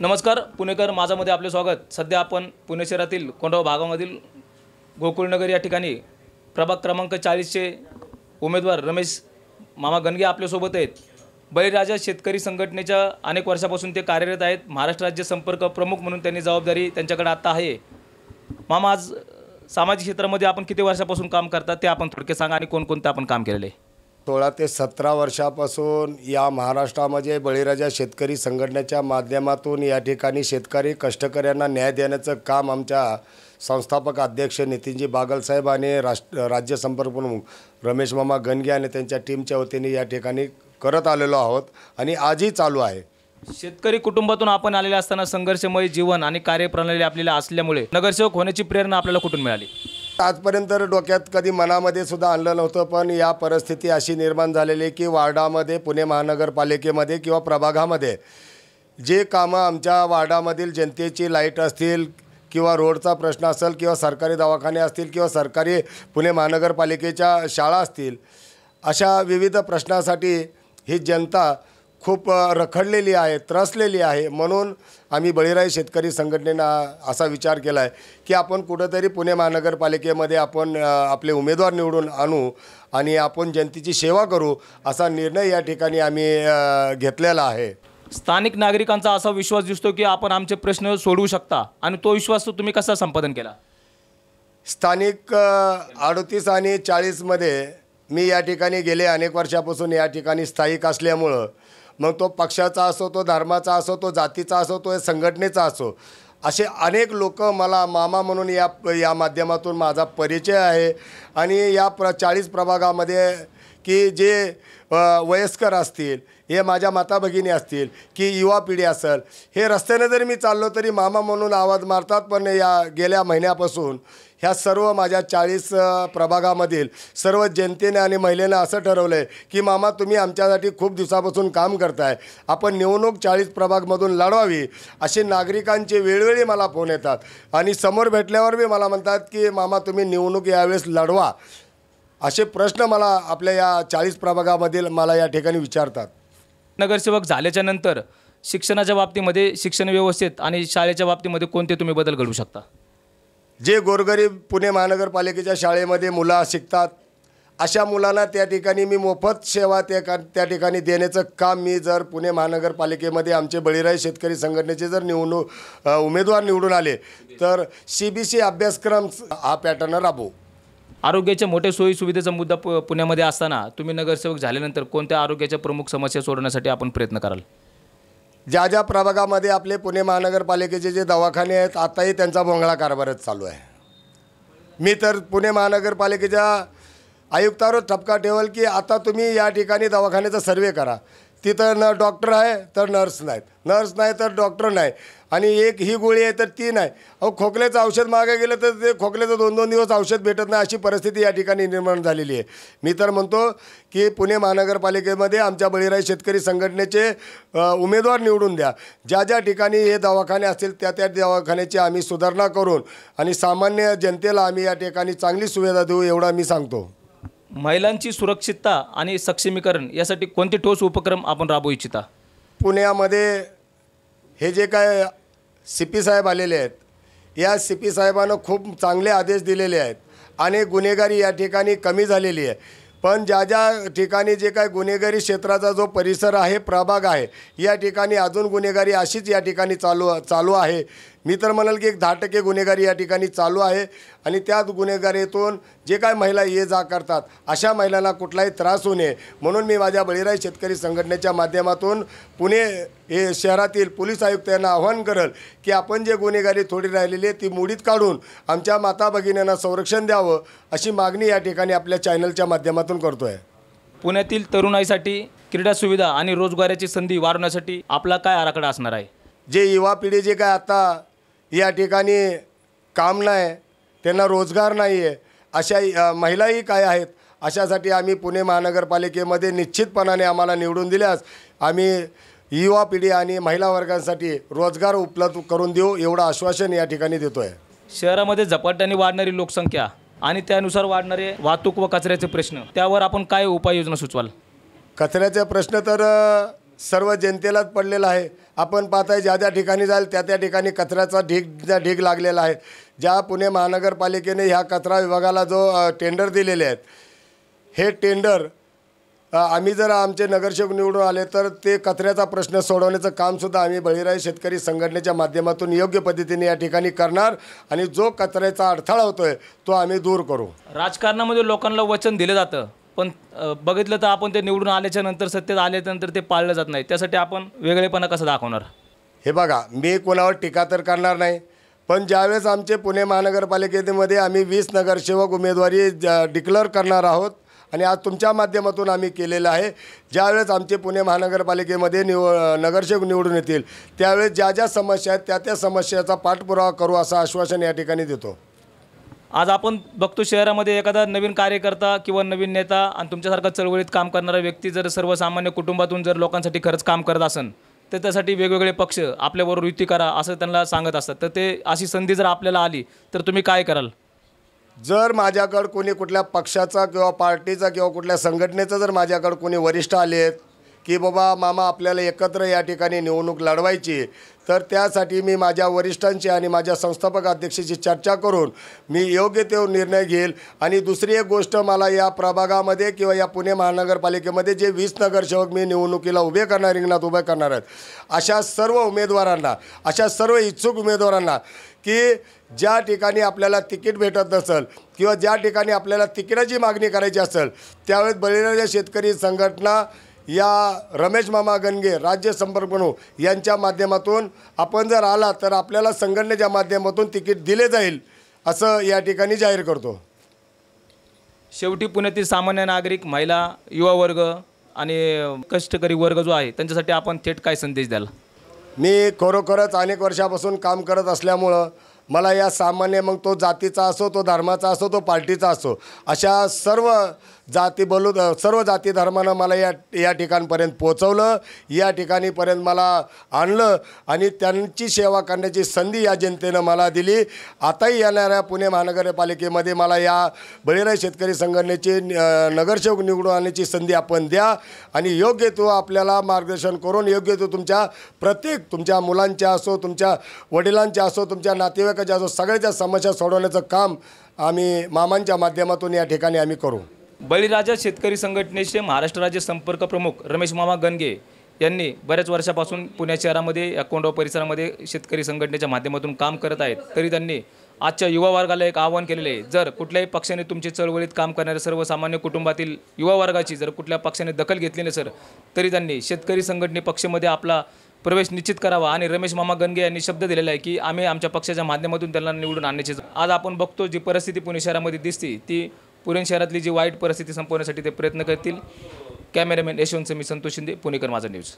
नमस्कार पुणेकर माझामध्ये आपले स्वागत। सध्या आपण पुणे शहरातील कोंडाव भागामधील गोकुळनगर या ठिकाणी प्रभाग क्रमांक 40 चे उमेदवार रमेश मामा गणगे आपल्या सोबत आहेत। बळीराजा शेतकरी संघटनेच्या अनेक वर्षापासून ते कार्यरत आहेत। महाराष्ट्र राज्य संपर्क प्रमुख म्हणून त्यांनी जबाबदारी त्यांच्याकडे आता आहे। मामा, आज सामाजिक क्षेत्रामध्ये आपण किती वर्षापासून काम करता ते आपण थोडक्यात सांगा आणि कोणकोणते आपण काम केलेले? 16 ते 17 वर्षापासून या महाराष्ट्रामध्ये बळीराजा शेतकरी संघटनेच्या माध्यमातून या ठिकाणी शेतकरी कष्टकऱ्यांना न्याय देण्याचं काम आमच्या संस्थापक अध्यक्ष नितीनजी बागलसाहेब आणि राज्य संपर्क प्रमुख रमेश मामा गणगे आणि त्यांच्या टीमच्या वतीने या ठिकाणी करत आलेलो आहोत आणि आजही चालू आहे। शेतकरी कुटुंबातून आपण आलेले असताना संघर्षमय जीवन आणि कार्यप्रणाली आपल्याला असल्यामुळे नगरसेवक होण्याची प्रेरणा आपल्याला कुठून मिळाली? आजपर्यंत डोक्यात कधी मनामध्ये सुद्धा आणलं नव्हतं, पण या परिस्थिती अशी निर्माण झालेली की वार्डामध्ये, पुणे महानगरपालिकेमध्ये किंवा प्रभागामध्ये जे कामं आमच्या वार्डामधील जनतेची लाईट असतील किंवा रोडचा प्रश्न असेल किंवा सरकारी दवाखाने असतील किंवा सरकारी पुणे महानगरपालिकेच्या शाळा असतील, अशा विविध प्रश्नासाठी ही जनता खूप रखडलेली आहे, त्रसलेली आहे। म्हणून आम्ही बळीराजा शेतकरी संघटनेनं असा विचार केला आहे की आपण कुठंतरी पुणे महानगरपालिकेमध्ये आपण आपले उमेदवार निवडून आणू आणि आपण जनतेची सेवा करू, असा निर्णय या ठिकाणी आम्ही घेतलेला आहे। स्थानिक नागरिकांचा असा विश्वास दिसतो की आपण आमचे प्रश्न सोडवू शकता, आणि तो विश्वास तुम्ही कसा संपादन केला? स्थानिक 38 आणि 40मध्ये मी या ठिकाणी गेले अनेक वर्षापासून या ठिकाणी स्थायिक असल्यामुळं, मग तो पक्षाचा असो, तो धर्माचा असो, तो जातीचा असो, तो संघटनेचा असो, असे अनेक लोक मला मामा म्हणून या माध्यमातून माझा परिचय आहे। आणि या 40 प्रभागामध्ये की जे वयस्कर असतील, हे माझ्या माता भगिनी असतील की युवा पिढी असेल, हे रस्त्याने जरी मी चाललो तरी मामा म्हणून आवाज मारतात। पण या गेल्या महिन्यापासून ह्या सर्व माझ्या 40 प्रभागामधील सर्व जनतेने आणि महिलेनं असं ठरवलं आहे की मामा, तुम्ही आमच्यासाठी खूप दिवसापासून काम करताय, आपण निवडणूक 40 प्रभागमधून लढवावी, असे नागरिकांचे वेळोवेळी मला फोन येतात आणि समोर भेटल्यावर बी मला म्हणतात की मामा, तुम्ही निवडणूक यावेळेस लढवा, असे प्रश्न मला आपल्या या 40 प्रभागामधील मला या ठिकाणी विचारतात। नगरसेवक झाल्याच्या नंतर शिक्षणाच्या बाबतीमध्ये, शिक्षण व्यवस्थेत आणि शाळेच्या बाबतीमध्ये कोणते तुम्ही बदल घडवू शकता? जे गोरगरीब पुणे महानगरपालिकेच्या शाळेमध्ये मुलं शिकतात, अशा मुलांना त्या ठिकाणी मी मोफत सेवा त्या ठिकाणी देण्याचं काम मी जर पुणे महानगरपालिकेमध्ये आमचे बळीराजा शेतकरी संघटनेचे जर उमेदवार निवडून आले तर CBC अभ्यासक्रम हा पॅटर्न राबवू। आरोग्याच्या मोठ्या सोयी सुविधेचा मुद्दा पुण्यामध्ये असताना तुम्ही नगरसेवक झाल्यानंतर कोणत्या आरोग्याच्या प्रमुख समस्या सोडवण्यासाठी आपण प्रयत्न कराल? ज्या ज्या प्रभागामध्ये आपले पुणे महानगरपालिकेचे जे दवाखाने आहेत, आताही त्यांचा भोंगळा कारभारच चालू आहे। मी तर पुणे महानगरपालिकेच्या आयुक्तावरच ठपका ठेवल की आता तुम्ही या ठिकाणी दवाखान्याचा सर्वे करा, तिथं न डॉक्टर आहे तर नर्स नाहीत, नर्स नाही तर डॉक्टर नाही, आणि एक ही गोळी आहे तर ती नाही। अहो, खोकल्याचं औषध मागे गेलं तर ते खोकल्याचं 2-2 दिवस औषध भेटत नाही, अशी परिस्थिती या ठिकाणी निर्माण झालेली आहे। मी तर म्हणतो की पुणे महानगरपालिकेमध्ये आमच्या बळीराजा शेतकरी संघटनेचे उमेदवार निवडून द्या। ज्या ज्या ठिकाणी हे दवाखाने असतील त्या त्या दवाखान्याची आम्ही सुधारणा करून आणि सामान्य जनतेला आम्ही या ठिकाणी चांगली सुविधा देऊ, एवढा मी सांगतो। महिलांची सुरक्षितता आणि सक्षमीकरण यासाठी कोणते ठोस उपक्रम आपण राबवू इच्छिता? पुण्यामध्ये हे जे काय CP साहेब आलेले आहेत, या CP साहेबांना खूप चांगले आदेश दिलेले आहेत, अनेक गुन्हेगारी या ठिकाणी कमी झालेली आहे। पण ज्या ज्या ठिकाणी जे काय गुन्हेगारी क्षेत्राचा जो परिसर आहे, प्रभाग आहे, या ठिकाणी अजून गुन्हेगारी अशीच या ठिकाणी चालू आहे। मी तर म्हणाल की 10% गुन्हेगारी या ठिकाणी चालू आहे, आणि त्या गुन्हेगारीतून जे काय महिला ये जा करतात, अशा महिलांना कुठलाही त्रास होऊ नये म्हणून मी माझ्या बळीराजा शेतकरी संघटनेच्या माध्यमातून पुणे हे शहरातील पोलीस आयुक्त यांना आवाहन करेल की आपण जे गुन्हेगारी थोडी राहिलेली आहे ती मोडीत काढून आमच्या माता भगिनींना संरक्षण द्यावं, अशी मागणी या ठिकाणी आपल्या चॅनलच्या माध्यमातून करतो आहे। पुण्यातील तरुणाईसाठी क्रीडा सुविधा आणि रोजगाराची संधी वाढवण्यासाठी आपला काय आराखडा असणार आहे? जे युवा पिढी जे काय आता या ठिकाणी काम नाही, त्यांना रोजगार नाही आहे, अशा महिलाही काय आहेत, अशासाठी आम्ही पुणे महानगरपालिकेमध्ये निश्चितपणाने आम्हाला निवडून दिल्यास आम्ही युवा पिढी आणि महिला वर्गांसाठी रोजगार उपलब्ध करून देऊ, एवढं आश्वासन या ठिकाणी देतो आहे। शहरामध्ये झपाट्याने वाढणारी लोकसंख्या आणि त्यानुसार वाढणारे वाहतूक व कचऱ्याचे प्रश्न, त्यावर आपण काय उपाययोजना सुचवाल? कचऱ्याचे प्रश्न तर सर्व जनतेलाच पडलेला आहे. आपण पाहताय ज्या ज्या ठिकाणी जाईल त्या त्या ठिकाणी कचऱ्याचा ढीग लागलेला आहे. ज्या पुणे महानगरपालिकेने ह्या कचरा विभागाला जो टेंडर दिलेले आहेत, हे टेंडर आम्ही जर आमचे नगरसेवक निवडून आले तर ते कचऱ्याचा प्रश्न सोडवण्याचं कामसुद्धा आम्ही बळीराजा शेतकरी संघटनेच्या माध्यमातून योग्य पद्धतीने या ठिकाणी करणार आणि जो कचऱ्याचा अडथळा होतोय तो आम्ही दूर करू. राजकारणामध्ये लोकांना वचन दिलं जातं, पण बघितलं तर आपण ते निवडून आल्याच्या नंतर, सत्तेत आल्यानंतर ते पाळलं जात नाही. त्यासाठी आपण वेगळेपणा कसं दाखवणार? हे बघा, मी कोणावर टीका तर करणार नाही, पण ज्यावेळेस आमचे पुणे महानगरपालिकेमध्ये आम्ही 20 नगरसेवक उमेदवारी डिक्लेअर करणार आहोत आणि आज तुमच्या माध्यमातून आम्ही केलेलं आहे. ज्यावेळेस आमचे पुणे महानगरपालिकेमध्ये नगरसेवक निवडून येतील त्यावेळेस ज्या ज्या समस्या आहेत त्या त्या समस्याचा पाठपुरावा करू असं आश्वासन या ठिकाणी देतो. आज आपण बघतो शहरामध्ये एखादा नवीन कार्यकर्ता किंवा नवीन नेता आणि तुमच्यासारखा चळवळीत काम करणारा व्यक्ती जर सर्वसामान्य कुटुंबातून जर लोकांसाठी खरंच काम करत असेल तर त्यासाठी वेगवेगळे पक्ष आपल्याबरोबर युती करा असं त्यांना सांगत असतात. तर ते अशी संधी जर आपल्याला आली तर तुम्ही काय कराल? जर माझ्याकडं कोणी कुठल्या पक्षाचा किंवा पार्टीचा किंवा कुठल्या संघटनेचा जर माझ्याकडं कोणी वरिष्ठ आले आहेत की बाबा मामा आपल्याला एकत्र या ठिकाणी निवडणूक लढवायची, तर त्यासाठी मी माझ्या वरिष्ठांची आणि माझ्या संस्थापक अध्यक्षाची चर्चा करून मी योग्य ते निर्णय घेईल. आणि दुसरी एक गोष्ट, मला या प्रभागामध्ये किंवा या पुणे महानगरपालिकेमध्ये जे 20 नगरसेवक मी निवडणुकीला उभे करणार, रिंगणात उभे करणार आहेत, अशा सर्व उमेदवारांना, अशा सर्व इच्छुक उमेदवारांना की ज्या ठिकाणी आपल्याला तिकीट भेटत नसेल किंवा ज्या ठिकाणी आपल्याला तिकिटाची मागणी करायची असेल त्यावेळेस बळीराजा शेतकरी संघटना या रमेश मामा गणगे राज्य संपर्क प्रमुख यांच्या माध्यमातून आपण जर आला तर आपल्याला संघटनेच्या माध्यमातून तिकीट दिले जाईल असं या ठिकाणी जाहीर करतो. शेवटी पुण्यातील सामान्य नागरिक, महिला, युवा वर्ग आणि कष्टकरी वर्ग जो आहे त्यांच्यासाठी आपण थेट काय संदेश द्याल? मी खरोखरच अनेक वर्षापासून काम करत असल्यामुळं मला या सामान्य, मग तो जातीचा असो, तो धर्माचा असो, तो पार्टीचा असो, अशा सर्व सर्व जाती धर्मानं मला या ठिकाणपर्यंत पोचवलं, या ठिकाणीपर्यंत मला आणलं आणि त्यांची सेवा करण्याची संधी या जनतेनं मला दिली. आताही येणाऱ्या पुणे महानगरपालिकेमध्ये मला या बळीराजा शेतकरी संघटनेचे नगरसेवक निवडून आणण्याची संधी आपण द्या आणि योग्य तो आपल्याला मार्गदर्शन करून योग्य तो तुमच्या मुलांच्या असो, तुमच्या वडिलांच्या असो, तुमच्या नातेवाईकाच्या असो, सगळ्याच्या समस्या सोडवण्याचं काम आम्ही मामांच्या माध्यमातून या ठिकाणी आम्ही करू. बळीराजा शेतकरी संघटनेचे महाराष्ट्र राज्य संपर्क प्रमुख रमेश मामा गणगे यांनी बऱ्याच वर्षापासून पुणे शहरामध्ये या कोंडाव परिसरामध्ये शेतकरी संघटनेच्या माध्यमातून काम करत आहेत. तरी त्यांनी आजच्या युवा वर्गाला एक आवाहन केलेले आहे, जर कुठल्याही पक्षाने तुमची चळवळीत काम करणाऱ्या सर्वसामान्य कुटुंबातील युवा वर्गाची जर कुठल्या पक्षाने दखल घेतली नसेल तरी त्यांनी शेतकरी संघटने पक्षामध्ये आपला प्रवेश निश्चित करावा. आणि रमेश मामा गणगे यांनी शब्द दिलेला आहे की आम्ही आमच्या पक्षाच्या माध्यमातून त्यांना निवडून आणण्याची. आज आपण बघतो जी परिस्थिती पुणे शहरामध्ये दिसते ती पुणे शहरातली जी वाईट परिस्थिती संपवण्यासाठी ते प्रयत्न करतील. कॅमेरामॅन यशवंत मी संतोष शिंदे, पुणेकर माझा न्यूज.